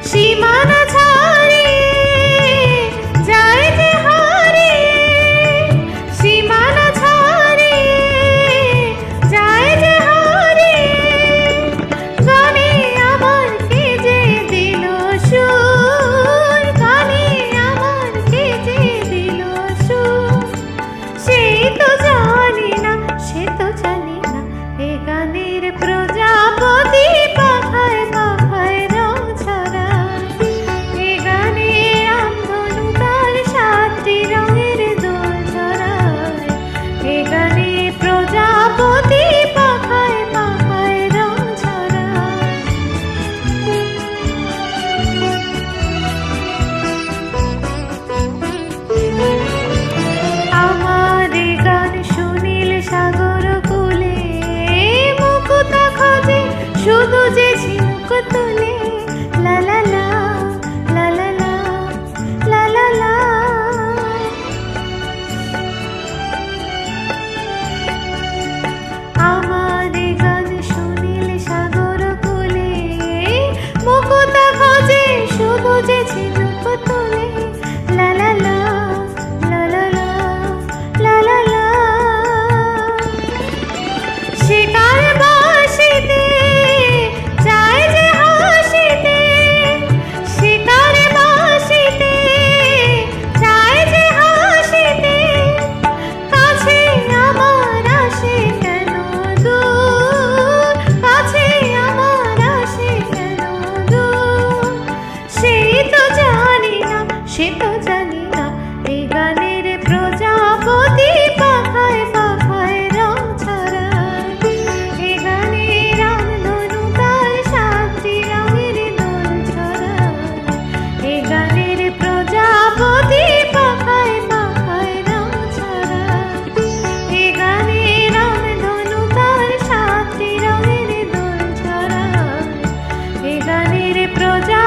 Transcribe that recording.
সীমানা ছাড়িয়ে যায় যে হারিয়ে, সীমানা ছাড়িয়ে যায় যে হারিয়ে। গানে আমার কে যে দিল সুর, গানে আমার কে যে দিল সুর। সেই তো জানি না, সে তো জানি না, এ গানের প্রজাপতি পাখায় পাখায় রং ছড়ায়। এ গানে রামধনু তার 7টি রঙের দোল ছড়ায়। এ গানে প্রজাপতি পাখায় পাখায় রং ছড়ায়। আমার এ গান সুনীল সাগর কূলে, মুকুতা খোঁজে শুধু যে ঝিনুক তুলে। লা লা লা, লা লা লা, লা লা লা। আমার এ গান সুনীল সাগর কূলে, মুকুতা খোঁজে শুধু যে ঝিনুক তুলে। লা লা লা, লা লা লা, লা লা লা। শিকার বাঁশিতে যায় যে হাসিতে, শিকার বাঁশিতে যায় যে হাসিতে। কাছে আমার আসে কেন দূর, কাছে আমার আসে কেন দূর। সেই তো জানি না, সে তো জানি না, এই গানের প্রজাপতি পাখায় পাখায় রং ছড়ায়। এ গানে রামধনু তার 7টি রঙের দোল ছড়ায়। এ গানের প্রজাপতি পাখায় পাখায় রং ছড়ায়। এ গানে রামধনু তার 7টি রঙের দোল ছড়ায়। এ গানের প্রজা